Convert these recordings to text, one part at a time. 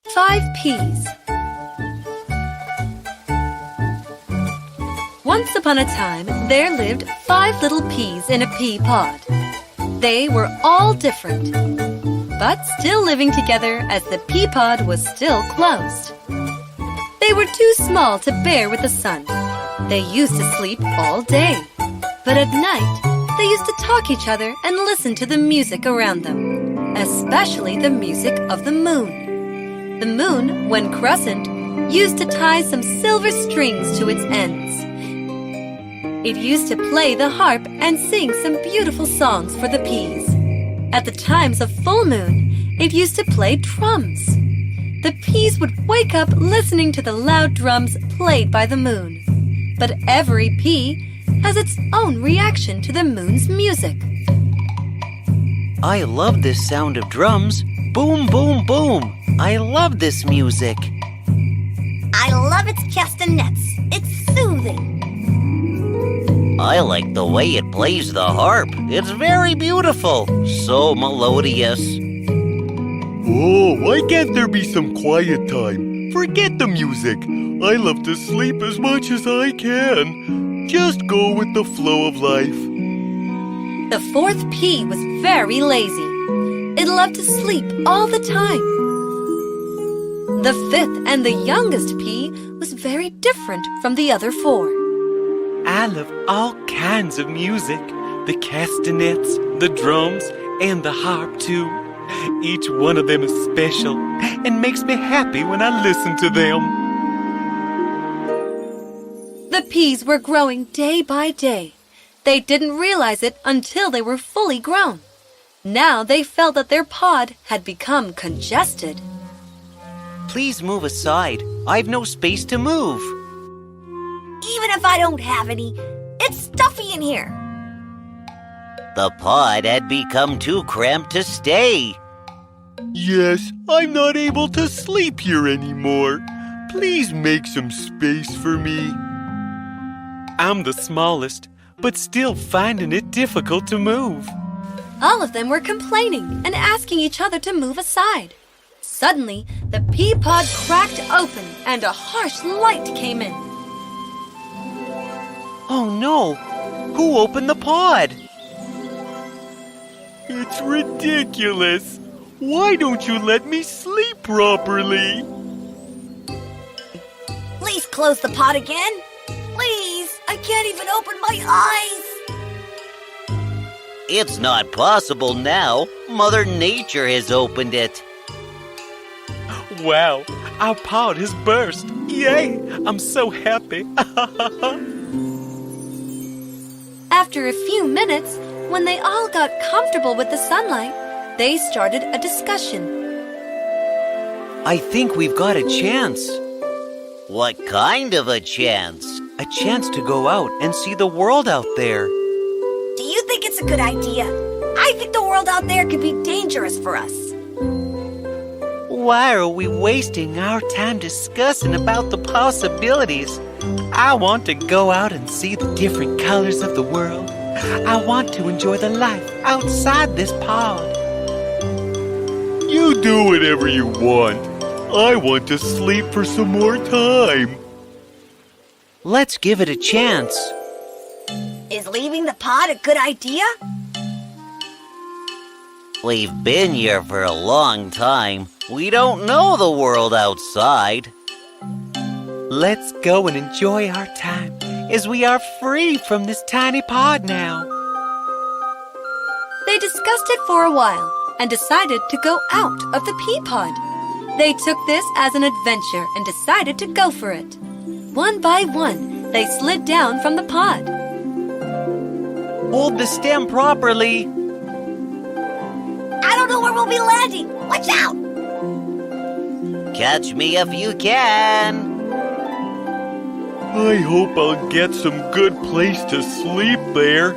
5 peas. Once upon a time, there lived 5 little peas in a pea pod. They were all different, but still living together as the pea pod was still closed. They were too small to bear with the sun. They used to sleep all day, but at night, they used to talk each other and listen to the music around them, especially the music of the moon. The moon, when crescent, used to tie some silver strings to its ends. It used to play the harp and sing some beautiful songs for the peas. At the times of full moon, it used to play drums. The peas would wake up listening to the loud drums played by the moon. But every pea has its own reaction to the moon's music. I love this sound of drums. Boom, boom, boom. I love this music. I love its castanets. It's soothing. I like the way it plays the harp. It's very beautiful. So melodious. Oh, why can't there be some quiet time? Forget the music. I love to sleep as much as I can. Just go with the flow of life. The 4th pea was very lazy. It loved to sleep all the time. The 5th and the youngest pea was very different from the other 4. I love all kinds of music. The castanets, the drums, and the harp too. Each one of them is special and makes me happy when I listen to them. The peas were growing day by day. They didn't realize it until they were fully grown. Now they felt that their pod had become congested. Please move aside. I've no space to move. Even if I don't have any, it's stuffy in here. The pod had become too cramped to stay. Yes, I'm not able to sleep here anymore. Please make some space for me. I'm the smallest, but still finding it difficult to move. All of them were complaining and asking each other to move aside. Suddenly, the pea pod cracked open and a harsh light came in. Oh no! Who opened the pod? It's ridiculous. Why don't you let me sleep properly? Please close the pot again. Please, I can't even open my eyes. It's not possible now. Mother Nature has opened it. Wow, our pod has burst. Yay! I'm so happy. After a few minutes, when they all got comfortable with the sunlight, they started a discussion. I think we've got a chance. What kind of a chance? A chance to go out and see the world out there. Do you think it's a good idea? I think the world out there could be dangerous for us. Why are we wasting our time discussing about the possibilities? I want to go out and see the different colors of the world. I want to enjoy the life outside this pod. You do whatever you want. I want to sleep for some more time. Let's give it a chance. Is leaving the pod a good idea? We've been here for a long time. We don't know the world outside. Let's go and enjoy our time as we are free from this tiny pod now. They discussed it for a while and decided to go out of the pea pod. They took this as an adventure and decided to go for it. One by one, they slid down from the pod. Hold the stem properly. I don't know where we'll be landing. Watch out! Catch me if you can. I hope I'll get some good place to sleep there.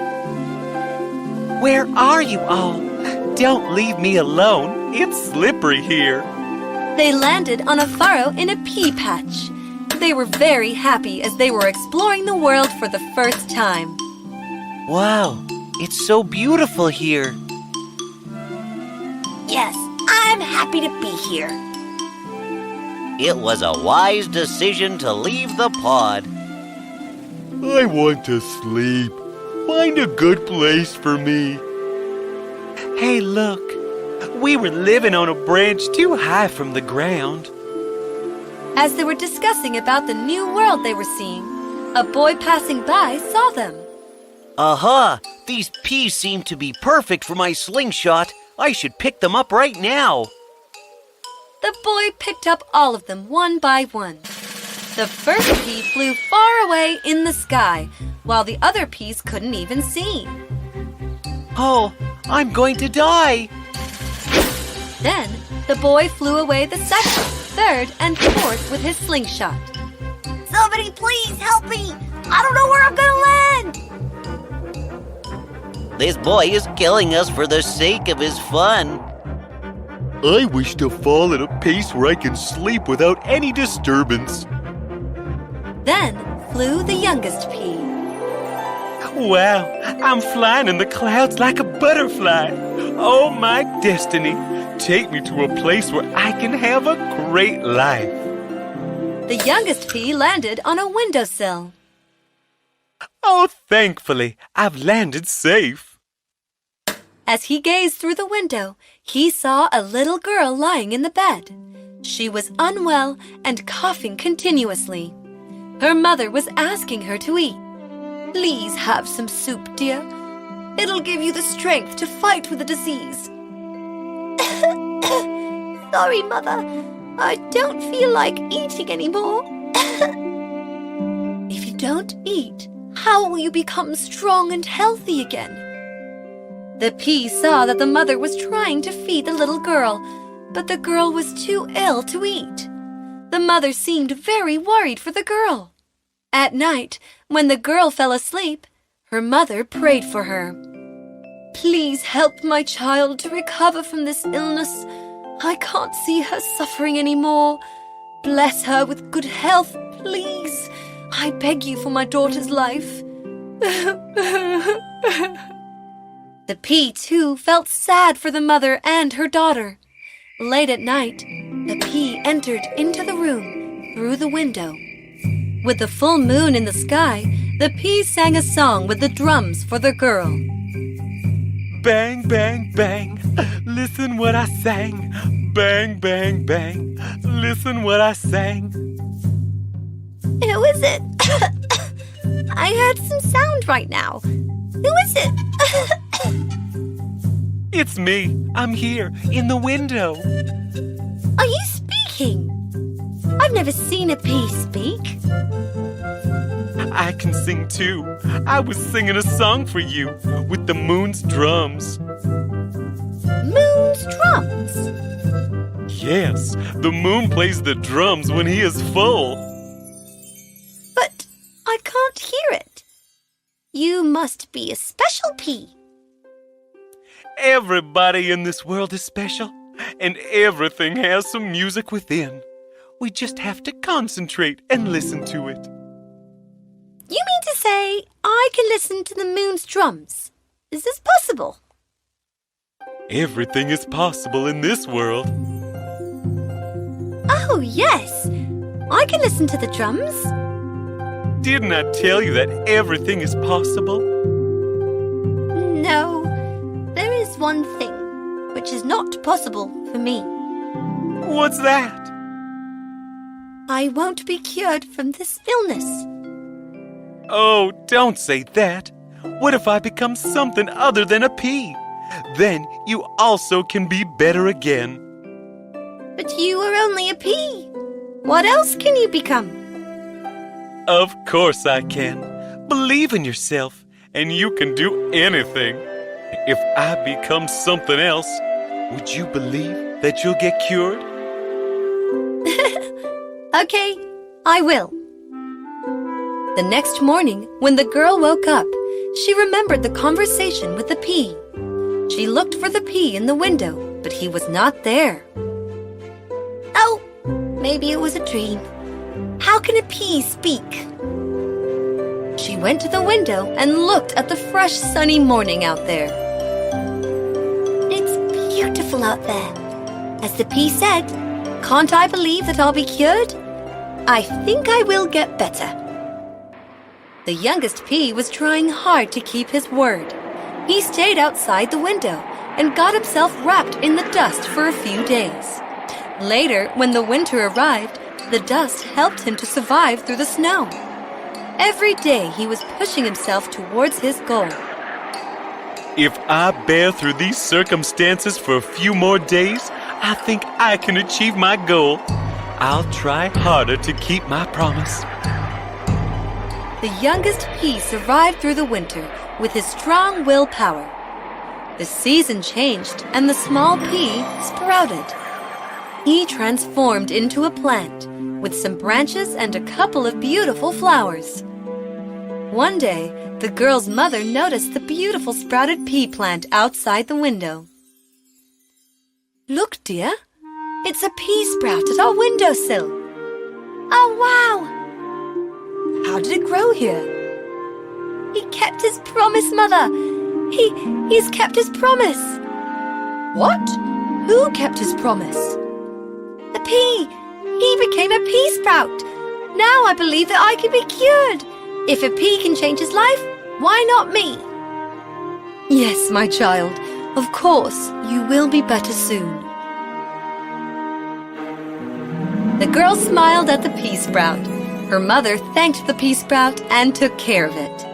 Where are you all? Don't leave me alone. It's slippery here. They landed on a furrow in a pea patch. They were very happy as they were exploring the world for the first time. Wow, it's so beautiful here. Yes, I'm happy to be here. It was a wise decision to leave the pod. I want to sleep. Find a good place for me. Hey, look. We were living on a branch too high from the ground. As they were discussing about the new world they were seeing, a boy passing by saw them. Aha! These peas seem to be perfect for my slingshot. I should pick them up right now. The boy picked up all of them one by one. The first pea flew far away in the sky, while the other peas couldn't even see. Oh, I'm going to die. Then the boy flew away the second, third, and fourth with his slingshot. Somebody please help me! I don't know where I'm gonna land! This boy is killing us for the sake of his fun. I wish to fall at a pace where I can sleep without any disturbance. Then flew the youngest pea. Wow, I'm flying in the clouds like a butterfly. Oh, my destiny. Take me to a place where I can have a great life. The youngest pea landed on a windowsill. Oh, thankfully, I've landed safe. As he gazed through the window, he saw a little girl lying in the bed. She was unwell and coughing continuously. Her mother was asking her to eat. Please have some soup, dear. It'll give you the strength to fight with the disease. Sorry, Mother. I don't feel like eating anymore. If you don't eat, how will you become strong and healthy again? The pea saw that the mother was trying to feed the little girl, but the girl was too ill to eat. The mother seemed very worried for the girl. At night, when the girl fell asleep, her mother prayed for her. Please help my child to recover from this illness. I can't see her suffering anymore. Bless her with good health, please. I beg you for my daughter's life. The pea, too, felt sad for the mother and her daughter. Late at night, the pea entered into the room through the window. With the full moon in the sky, the pea sang a song with the drums for the girl. Bang, bang, bang, listen what I sang. Bang, bang, bang, listen what I sang. Who is it? I heard some sound right now. Who is it? It's me. I'm here, in the window. Are you speaking? I've never seen a pea speak. I can sing too. I was singing a song for you with the moon's drums. Moon's drums? Yes, the moon plays the drums when he is full. But I can't hear it. You must be a special pea. Everybody in this world is special, and everything has some music within. We just have to concentrate and listen to it. You mean to say I can listen to the moon's drums? Is this possible? Everything is possible in this world. Oh, yes. I can listen to the drums. Didn't I tell you that everything is possible? No, there is one thing which is not possible for me. What's that? I won't be cured from this illness. Oh, don't say that. What if I become something other than a pea? Then you also can be better again. But you are only a pea. What else can you become? Of course I can. Believe in yourself, and you can do anything. If I become something else, would you believe that you'll get cured? Okay, I will. The next morning, when the girl woke up, she remembered the conversation with the pea. She looked for the pea in the window, but he was not there. Oh, maybe it was a dream. How can a pea speak? She went to the window and looked at the fresh sunny morning out there. It's beautiful out there. As the pea said, Can't I believe that I'll be cured? I think I will get better. The youngest pea was trying hard to keep his word. He stayed outside the window and got himself wrapped in the dust for a few days. Later, when the winter arrived, the dust helped him to survive through the snow. Every day he was pushing himself towards his goal. If I bear through these circumstances for a few more days, I think I can achieve my goal. I'll try harder to keep my promise. The youngest pea survived through the winter with his strong willpower. The season changed and the small pea sprouted. He transformed into a plant with some branches and a couple of beautiful flowers. One day, the girl's mother noticed the beautiful sprouted pea plant outside the window. "Look, dear, it's a pea sprout at our windowsill." Oh, wow! "How did it grow here?" He kept his promise, Mother. He's kept his promise. "What? Who kept his promise?" The pea. He became a pea sprout. Now I believe that I can be cured. If a pea can change his life, why not me? "Yes, my child. Of course, you will be better soon." The girl smiled at the pea sprout. Her mother thanked the pea sprout and took care of it.